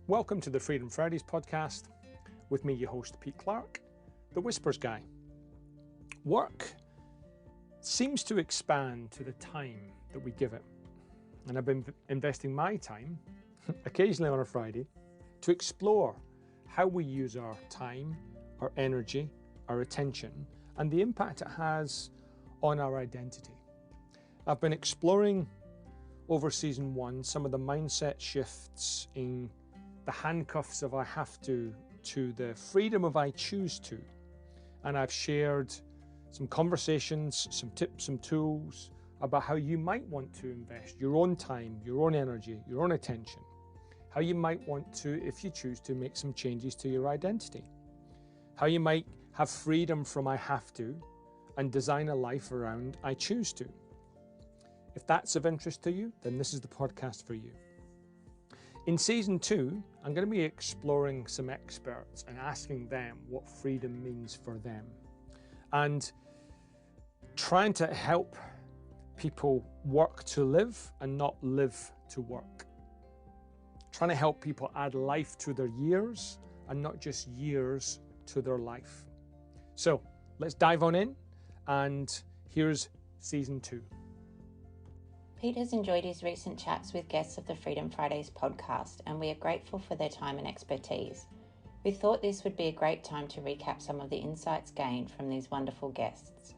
Welcome to the Freedom Fridays podcast. With me, your host, Pete Clark, the Whispers guy. Work seems to expand to the time that we give it. And I've been investing my time, occasionally on a Friday, to explore how we use our time, our energy, our attention, and the impact it has on our identity. I've been exploring over season 1 some of the mindset shifts in the handcuffs of I have to the freedom of I choose to. And I've shared some conversations, some tips, some tools about how you might want to invest your own time, your own energy, your own attention. How you might want to, if you choose to, make some changes to your identity. How you might have freedom from I have to and design a life around I choose to. If that's of interest to you, then this is the podcast for you. In season 2, I'm going to be exploring some experts and asking them what freedom means for them, and trying to help people work to live and not live to work. Trying to help people add life to their years and not just years to their life. So let's dive on in, and here's season 2. Pete has enjoyed his recent chats with guests of the Freedom Fridays podcast, and we are grateful for their time and expertise. We thought this would be a great time to recap some of the insights gained from these wonderful guests.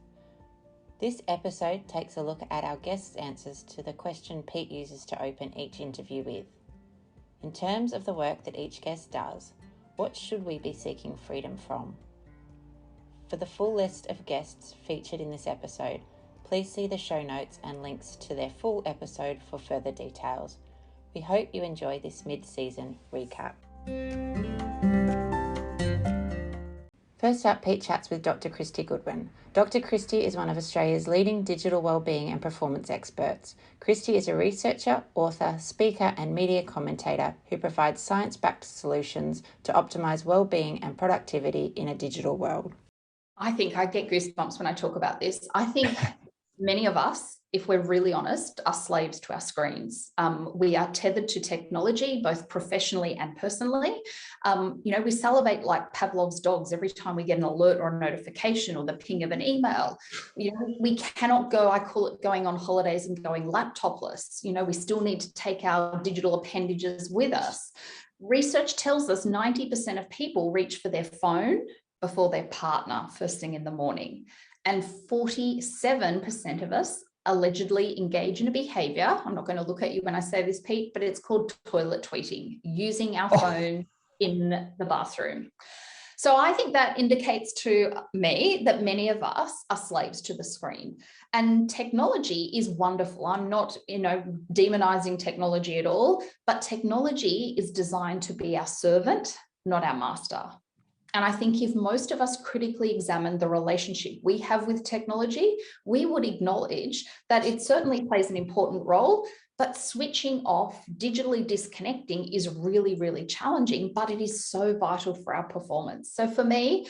This episode takes a look at our guests' answers to the question Pete uses to open each interview with. In terms of the work that each guest does, what should we be seeking freedom from? For the full list of guests featured in this episode, please see the show notes and links to their full episode for further details. We hope you enjoy this mid-season recap. First up, Pete chats with Dr. Christy Goodwin. Dr. Christy is one of Australia's leading digital wellbeing and performance experts. Christy is a researcher, author, speaker and media commentator who provides science-backed solutions to optimise wellbeing and productivity in a digital world. I think I get goosebumps when I talk about this. I think many of us, if we're really honest, are slaves to our screens. We are tethered to technology, both professionally and personally. We salivate like Pavlov's dogs every time we get an alert or a notification or the ping of an email. We cannot go, I call it going on holidays and going laptopless. We still need to take our digital appendages with us. Research tells us 90% of people reach for their phone before their partner first thing in the morning. And 47% of us allegedly engage in a behavior. I'm not going to look at you when I say this, Pete, but it's called toilet tweeting, using our phone in the bathroom. So I think that indicates to me that many of us are slaves to the screen. And technology is wonderful. I'm not, demonizing technology at all, but technology is designed to be our servant, not our master. And I think if most of us critically examine the relationship we have with technology, we would acknowledge that it certainly plays an important role, but switching off, digitally disconnecting is really, really challenging, but it is so vital for our performance. So for me,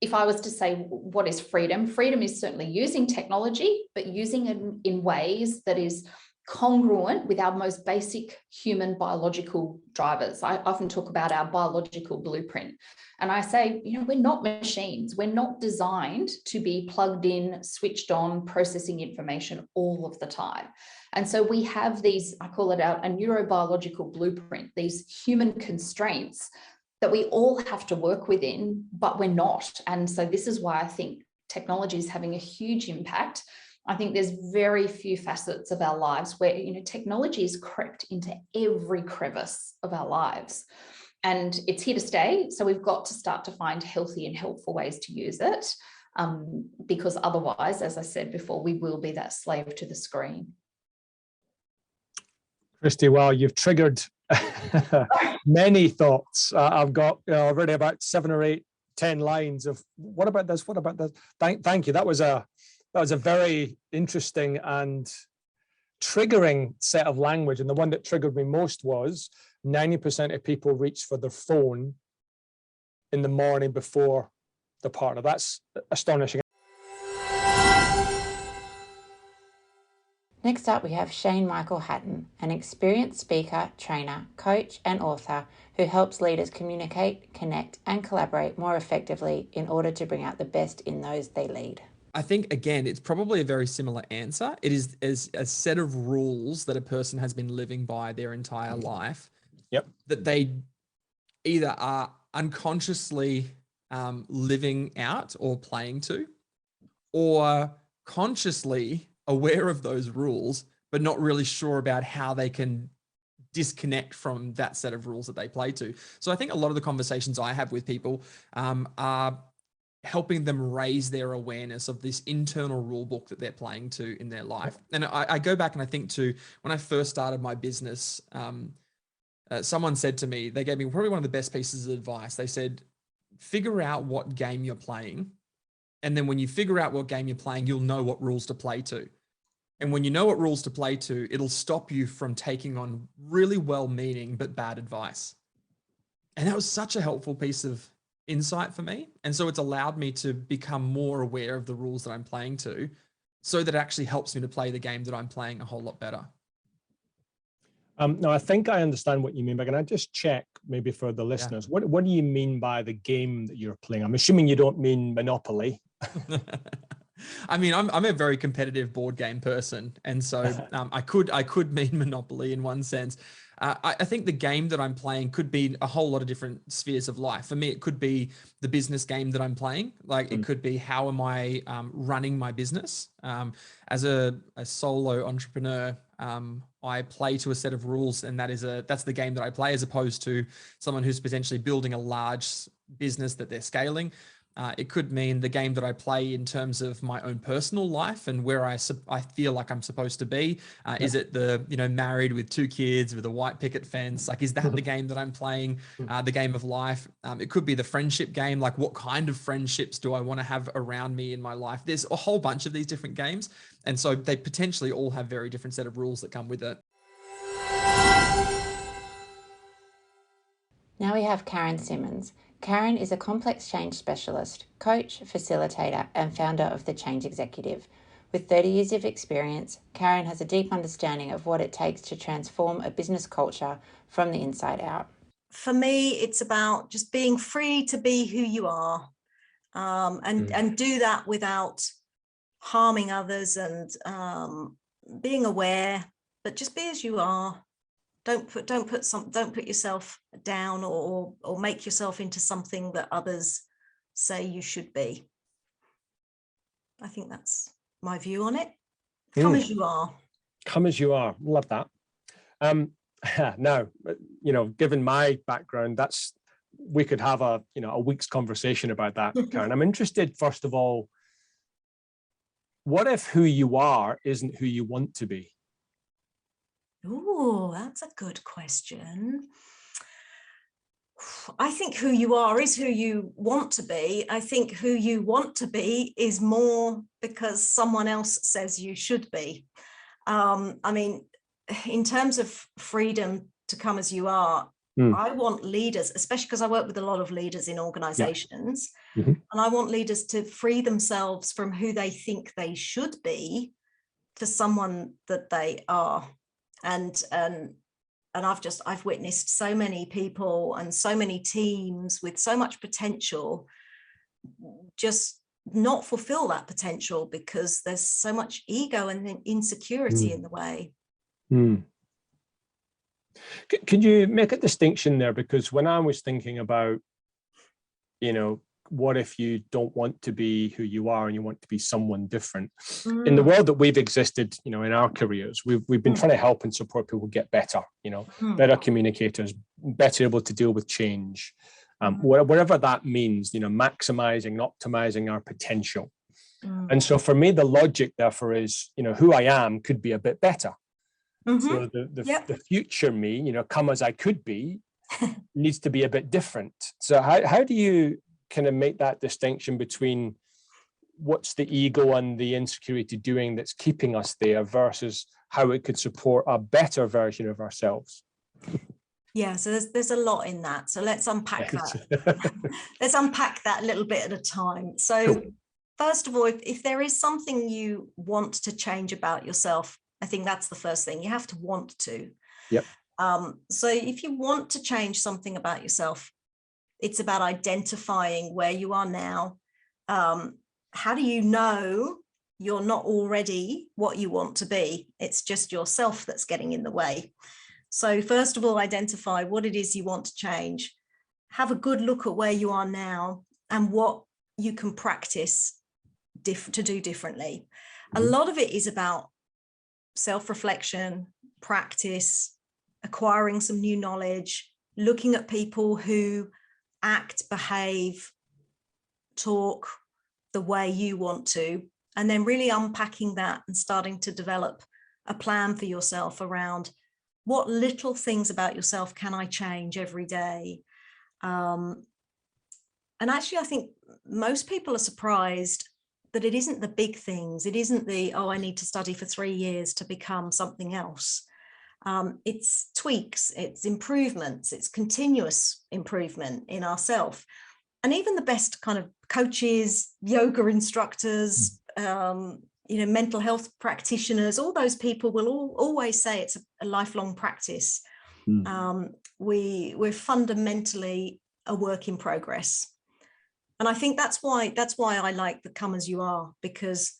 if I was to say, what is freedom? Freedom is certainly using technology, but using it in ways that is congruent with our most basic human biological drivers. I often talk about our biological blueprint. And I say, we're not machines. We're not designed to be plugged in, switched on, processing information all of the time. And so we have these, I call it a neurobiological blueprint, these human constraints that we all have to work within, but we're not. And so this is why I think technology is having a huge impact. I think there's very few facets of our lives where, technology is crept into every crevice of our lives. And it's here to stay. So we've got to start to find healthy and helpful ways to use it, because otherwise, as I said before, we will be that slave to the screen. Christy, well, you've triggered many thoughts. I've got already about 7 or 8, 10 lines of what about this? What about this? Thank you. That was a very interesting and triggering set of language. And the one that triggered me most was 90% of people reach for their phone in the morning before the partner. That's astonishing. Next up, we have Michael Hatton, an experienced speaker, trainer, coach, and author who helps leaders communicate, connect, and collaborate more effectively in order to bring out the best in those they lead. I think, again, it's probably a very similar answer. It is a set of rules that a person has been living by their entire life. Yep. That they either are unconsciously living out or playing to, or consciously aware of those rules, but not really sure about how they can disconnect from that set of rules that they play to. So I think a lot of the conversations I have with people are helping them raise their awareness of this internal rule book that they're playing to in their life. And I go back and I think to when I first started my business, someone said to me, they gave me probably one of the best pieces of advice. They said, figure out what game you're playing. And then when you figure out what game you're playing, you'll know what rules to play to. And when you know what rules to play to, it'll stop you from taking on really well-meaning but bad advice. And that was such a helpful piece of insight for me. And so it's allowed me to become more aware of the rules that I'm playing to, so that it actually helps me to play the game that I'm playing a whole lot better. Now, I think I understand what you mean, but can I just check maybe for the listeners, what do you mean by the game that you're playing? I'm assuming you don't mean Monopoly. I mean, I'm a very competitive board game person. And so I could mean Monopoly in one sense. I think the game that I'm playing could be a whole lot of different spheres of life. For me, it could be the business game that I'm playing. Like it could be, how am I running my business? As a solo entrepreneur, I play to a set of rules, and that's the game that I play, as opposed to someone who's potentially building a large business that they're scaling. It could mean the game that I play in terms of my own personal life and where I feel like I'm supposed to be. Is it the, married with 2 kids with a white picket fence? Like, is that the game that I'm playing? The game of life. It could be the friendship game. Like, what kind of friendships do I want to have around me in my life? There's a whole bunch of these different games. And so they potentially all have very different set of rules that come with it. Now we have Karen Simmons. Karen is a complex change specialist, coach, facilitator, and founder of The Change Executive. With 30 years of experience, Karen has a deep understanding of what it takes to transform a business culture from the inside out. For me, it's about just being free to be who you are, and do that without harming others, and being aware, but just be as you are. Don't put yourself down or make yourself into something that others say you should be. I think that's my view on it. Come as you are. Come as you are. Love that. Now, given my background, we could have a week's conversation about that, Karen. I'm interested, first of all, what if who you are isn't who you want to be? Oh, that's a good question. I think who you are is who you want to be. I think who you want to be is more because someone else says you should be. I mean, in terms of freedom to come as you are, I want leaders, especially because I work with a lot of leaders in organizations, and I want leaders to free themselves from who they think they should be to someone that they are. And I've witnessed so many people and so many teams with so much potential just not fulfill that potential because there's so much ego and insecurity in the way. Could you make a distinction there? Because when I was thinking about, what if you don't want to be who you are and you want to be someone different? In the world that we've existed, in our careers, we've been trying to help and support people get better, better communicators, better able to deal with change, whatever that means, maximizing, optimizing our potential. And so for me, the logic therefore is, who I am could be a bit better. So the future me, come as I could be, needs to be a bit different. So how do you kind of make that distinction between what's the ego and the insecurity doing that's keeping us there versus how it could support a better version of ourselves? Yeah, so there's a lot in that. So let's unpack that. Let's unpack that a little bit at a time. So first of all, if there is something you want to change about yourself, I think that's the first thing. You have to want to. Yep. So if you want to change something about yourself, it's about identifying where you are now. How do you know you're not already what you want to be? It's just yourself that's getting in the way. So first of all, identify what it is you want to change. Have a good look at where you are now and what you can practice to do differently. A lot of it is about self-reflection, practice, acquiring some new knowledge, looking at people who act, behave, talk the way you want to, and then really unpacking that and starting to develop a plan for yourself around what little things about yourself can I change every day. And actually, I think most people are surprised that it isn't the big things. It isn't the, oh, I need to study for 3 years to become something else. It's tweaks, it's improvements, it's continuous improvement in ourselves. And even the best kind of coaches, yoga instructors, mental health practitioners, all those people will always say it's a lifelong practice. We're fundamentally a work in progress. And I think that's why I like the Come As You Are, because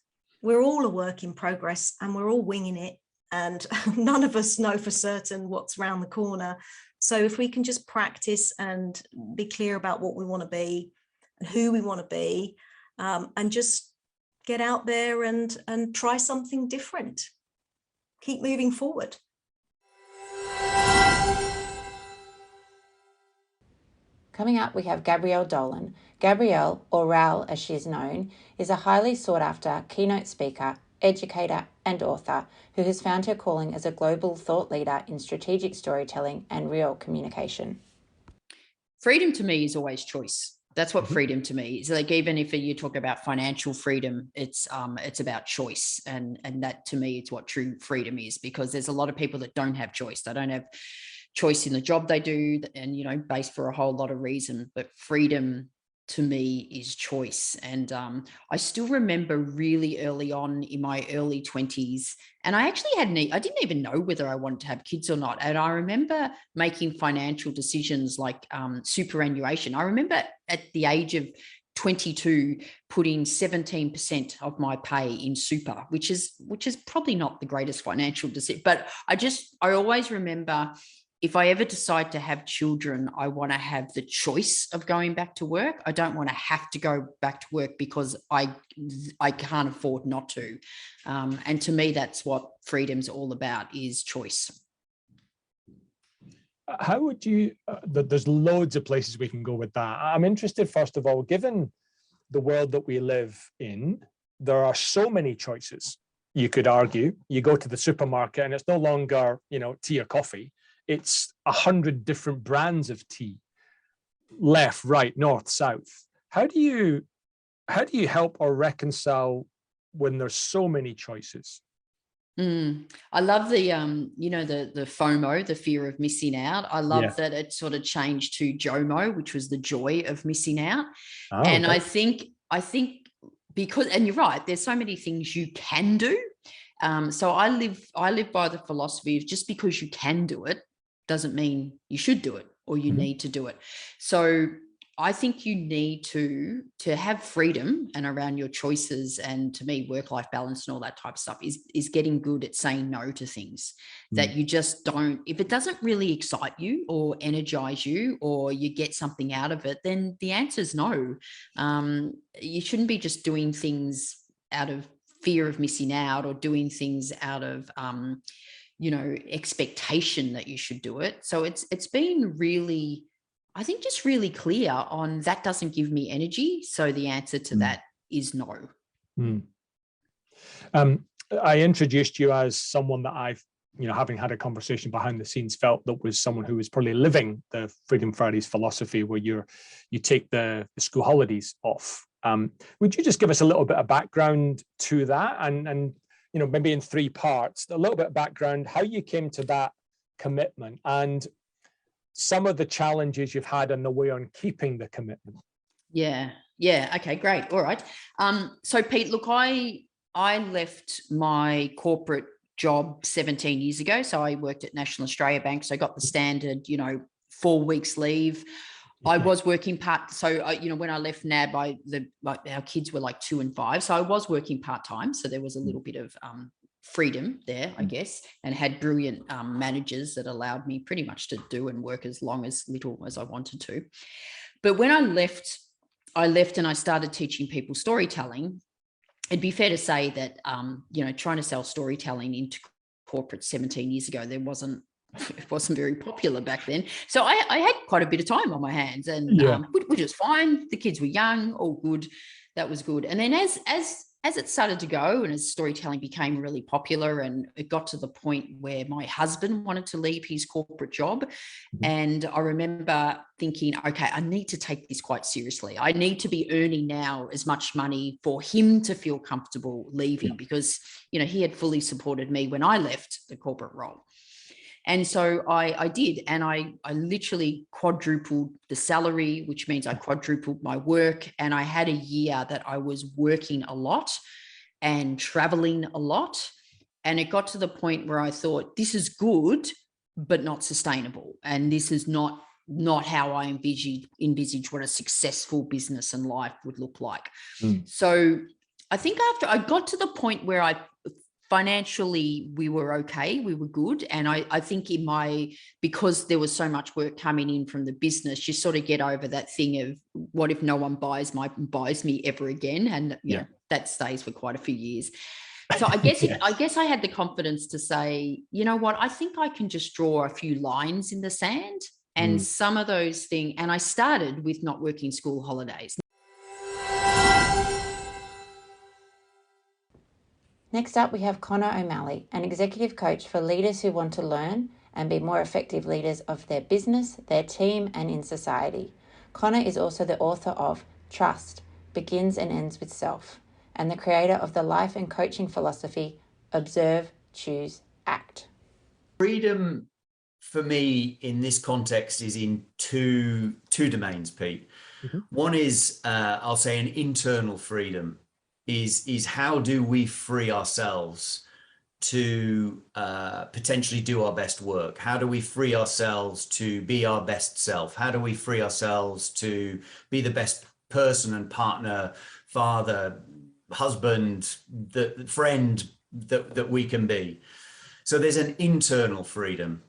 we're all a work in progress and we're all winging it. And none of us know for certain what's around the corner. So if we can just practice and be clear about what we want to be and who we want to be, and just get out there and try something different, keep moving forward. Coming up, we have Gabrielle Dolan. Gabrielle, or Ral as she is known, is a highly sought-after keynote speaker, educator and author who has found her calling as a global thought leader in strategic storytelling and real communication. Freedom to me is always choice. That's what freedom to me is. Like, even if you talk about financial freedom, it's about choice. And that to me, it's what true freedom is, because there's a lot of people that don't have choice. They don't have choice in the job they do, and, based for a whole lot of reason, but freedom to me is choice. And I still remember really early on in my early 20s, and I actually I didn't even know whether I wanted to have kids or not. And I remember making financial decisions like superannuation. I remember at the age of 22 putting 17% of my pay in super, which is probably not the greatest financial decision, but I always remember, if I ever decide to have children, I want to have the choice of going back to work. I don't want to have to go back to work because I can't afford not to. And to me, that's what freedom's all about, is choice. How would you, there's loads of places we can go with that. I'm interested, first of all, given the world that we live in, there are so many choices. You could argue, you go to the supermarket and it's no longer, tea or coffee. It's 100 different brands of tea, left, right, north, south. How do you help or reconcile when there's so many choices? I love the the FOMO, the fear of missing out. I love that it sort of changed to JOMO, which was the joy of missing out. And okay. I think because, and you're right, there's so many things you can do. So I live by the philosophy of, just because you can do it doesn't mean you should do it or you need to do it. So I think you need to have freedom and around your choices. And to me, work-life balance and all that type of stuff is getting good at saying no to things that you just don't, if it doesn't really excite you or energize you or you get something out of it, then the answer is no. You shouldn't be just doing things out of fear of missing out or doing things out of, expectation that you should do it. So it's been really, I think, just really clear on that doesn't give me energy. So the answer to that is no. I introduced you as someone that I've, having had a conversation behind the scenes, felt that was someone who was probably living the Freedom Fridays philosophy, where you take the school holidays off. Would you just give us a little bit of background to that, and maybe in 3 parts, a little bit of background, how you came to that commitment and some of the challenges you've had on the way on keeping the commitment? Yeah. Okay, great. All right. So Pete, look, I left my corporate job 17 years ago. So I worked at National Australia Bank. So I got the standard, 4 weeks leave. I was working when I left NAB, our kids were like 2 and 5. So I was working part-time. So there was a little bit of freedom there, I guess, and had brilliant managers that allowed me pretty much to do and work as little as I wanted to. But when I left and I started teaching people storytelling. It'd be fair to say that, trying to sell storytelling into corporate 17 years ago, it wasn't very popular back then. So I had quite a bit of time on my hands, and which was fine. The kids were young, all good. That was good. And then as it started to go, and as storytelling became really popular, and it got to the point where my husband wanted to leave his corporate job. And I remember thinking, okay, I need to take this quite seriously. I need to be earning now as much money for him to feel comfortable leaving, because, he had fully supported me when I left the corporate role. And so I did, and I literally quadrupled the salary, which means I quadrupled my work. And I had a year that I was working a lot and traveling a lot. And it got to the point where I thought, this is good, but not sustainable. And this is not how I envisage what a successful business and life would look like. So I think after I got to the point where financially, we were okay, we were good. And I think because there was so much work coming in from the business, you sort of get over that thing of, what if no one buys me ever again? And that stays for quite a few years. So I guess I had the confidence to say, you know what, I think I can just draw a few lines in the sand, and some of those things. And I started with not working school holidays. Next up, we have Conor O'Malley, an executive coach for leaders who want to learn and be more effective leaders of their business, their team, and in society. Conor is also the author of Trust, Begins and Ends with Self, and the creator of the life and coaching philosophy, Observe, Choose, Act. Freedom for me in this context is in two domains, Pete. One is, I'll say, an internal freedom. Is how do we free ourselves to potentially do our best work? How do we free ourselves to be our best self? How do we free ourselves to be the best person and partner, father, husband, the friend that we can be? So there's an internal freedom,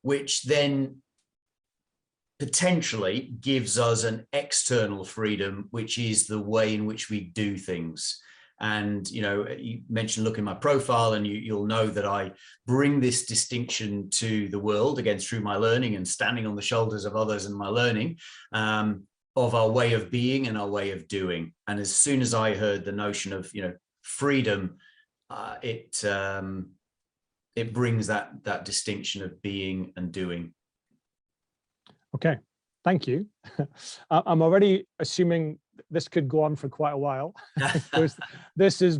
which then potentially gives us an external freedom, which is the way in which we do things. And, you mentioned, look in my profile, and you'll know that I bring this distinction to the world, again, through my learning and standing on the shoulders of others and my learning, of our way of being and our way of doing. And as soon as I heard the notion of, freedom, it brings that distinction of being and doing. Okay, thank you. I'm already assuming this could go on for quite a while. This is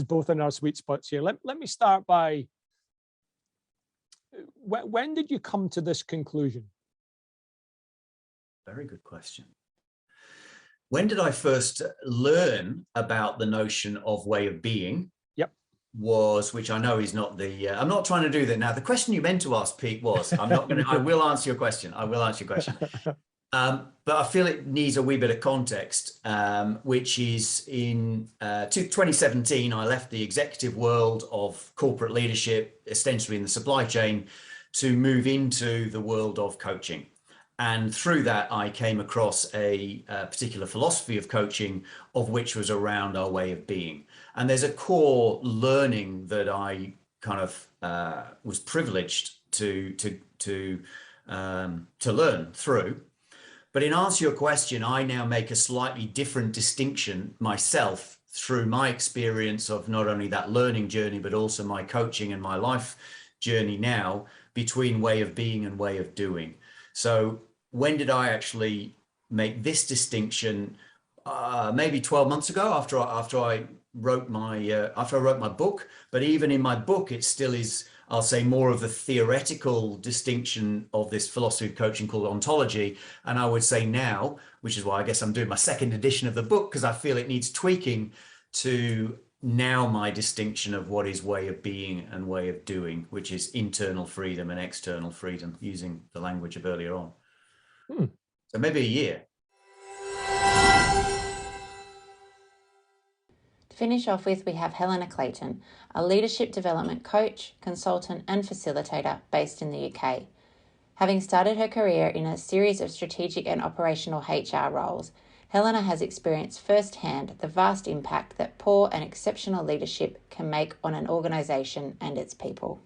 both in our sweet spots here. Let me start by, when did you come to this conclusion? Very good question. When did I first learn about the notion of way of being? Which I know is not I'm not trying to do that now. The question you meant to ask, Pete, was, I will answer your question. But I feel it needs a wee bit of context, which is in 2017, I left the executive world of corporate leadership, essentially in the supply chain, to move into the world of coaching. And through that, I came across a particular philosophy of coaching, of which was around our way of being. And there's a core learning that I kind of was privileged to learn through. But in answer to your question, I now make a slightly different distinction myself through my experience of not only that learning journey, but also my coaching and my life journey now, between way of being and way of doing. So when did I actually make this distinction? Maybe 12 months ago, after I wrote my book. But even in my book, it still is, I'll say, more of the theoretical distinction of this philosophy of coaching called ontology. And I would say now, which is why I guess I'm doing my second edition of the book, because I feel it needs tweaking to now my distinction of what is way of being and way of doing, which is internal freedom and external freedom, using the language of earlier on. So maybe a year. To finish off with, we have Helena Clayton, a leadership development coach, consultant and facilitator based in the UK. Having started her career in a series of strategic and operational HR roles, Helena has experienced firsthand the vast impact that poor and exceptional leadership can make on an organisation and its people.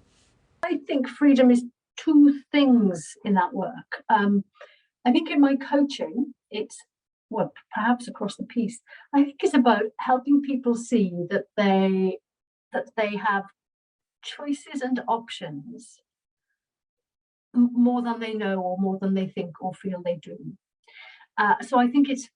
I think freedom is two things in that work. I think in my coaching, it's, well, perhaps across the piece, I think it's about helping people see that they have choices and options more than they know or more than they think or feel they do. So I think it's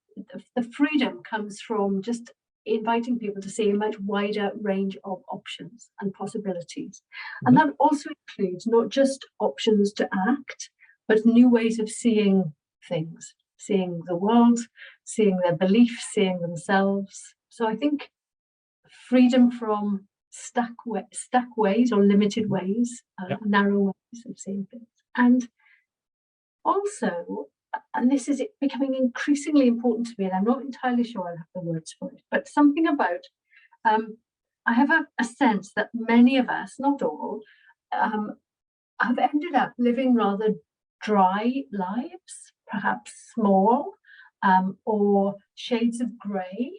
the freedom comes from just inviting people to see a much wider range of options and possibilities. And that also includes not just options to act, but new ways of seeing things, seeing the world, seeing their beliefs, seeing themselves. So I think freedom from stuck ways or limited ways, narrow ways of seeing things. And also, and this is becoming increasingly important to me, and I'm not entirely sure I'll have the words for it, but something about, I have a sense that many of us, not all, have ended up living rather dry lives, perhaps small, or shades of grey.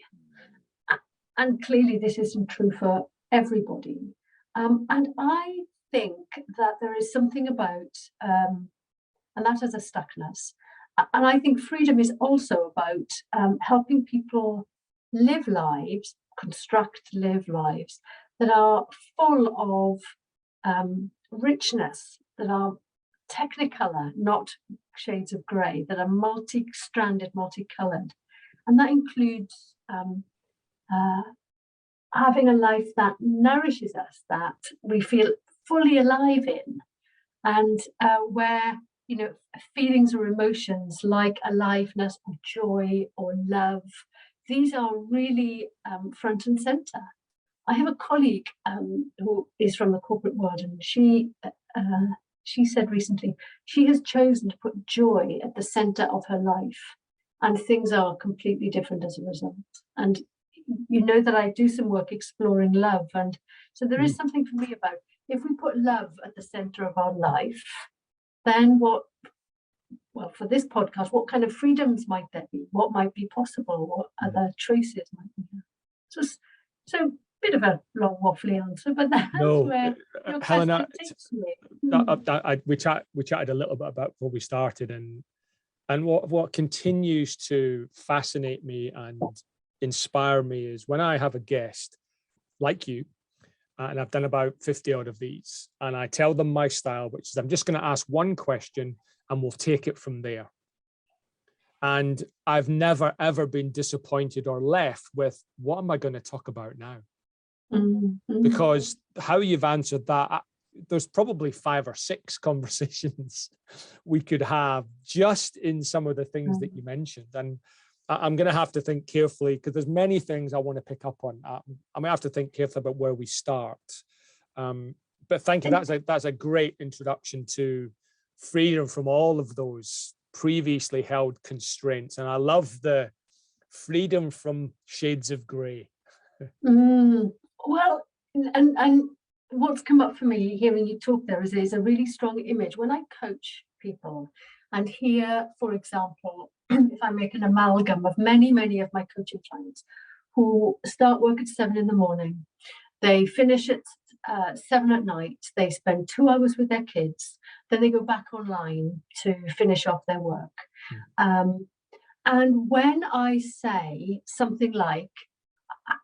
And clearly this isn't true for everybody. And I think that there is something about, and that is a stuckness. And I think freedom is also about helping people live lives, live lives that are full of richness, that are technicolor, not shades of grey, that are multi-stranded, multicolored. And that includes having a life that nourishes us, that we feel fully alive in, and where, you know, feelings or emotions like aliveness or joy or love, these are really front and center. I have a colleague who is from the corporate world, and she said recently she has chosen to put joy at the center of her life, and things are completely different as a result. And you know that I do some work exploring love, and so there is something for me about, if we put love at the center of our life, then what, well, for this podcast, what kind of freedoms might there be? What might be possible? What other choices might we have? So bit of a long waffly answer, but that's where your Helena, takes me. we chatted a little bit about before we started, and what continues to fascinate me and inspire me is when I have a guest like you, and I've done about 50 odd of these, and I tell them my style, which is I'm just going to ask one question and we'll take it from there. And I've never, ever been disappointed or left with, what am I going to talk about now? Because how you've answered that, there's probably 5 or 6 conversations we could have just in some of the things that you mentioned. And I'm going to have to think carefully, because there's many things I want to pick up on. I'm going to have to think carefully about where we start. But thank you. That's a great introduction to freedom from all of those previously held constraints. And I love the freedom from shades of grey. Well, and what's come up for me hearing you talk there is a really strong image. When I coach people, and here, for example, if I make an amalgam of many of my coaching clients who start work at 7 in the morning, they finish at 7 at night, they spend 2 hours with their kids, then they go back online to finish off their work. And when I say something like,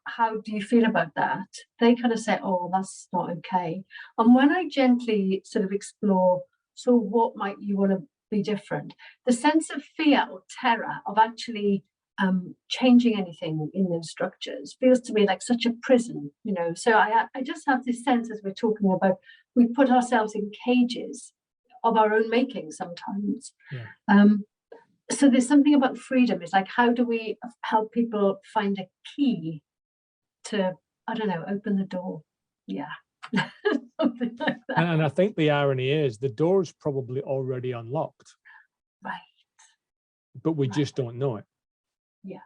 how do you feel about that? They kind of say, oh, that's not okay. And when I gently sort of explore, so what might you want to be different? The sense of fear or terror of actually changing anything in those structures feels to me like such a prison, you know. So I just have this sense, as we're talking about, we put ourselves in cages of our own making sometimes. So there's something about freedom. It's like, how do we help people find a key to I don't know, open the door. Yeah. Something like that. And I think the irony is the door's probably already unlocked. Right. But we just don't know it. Yeah.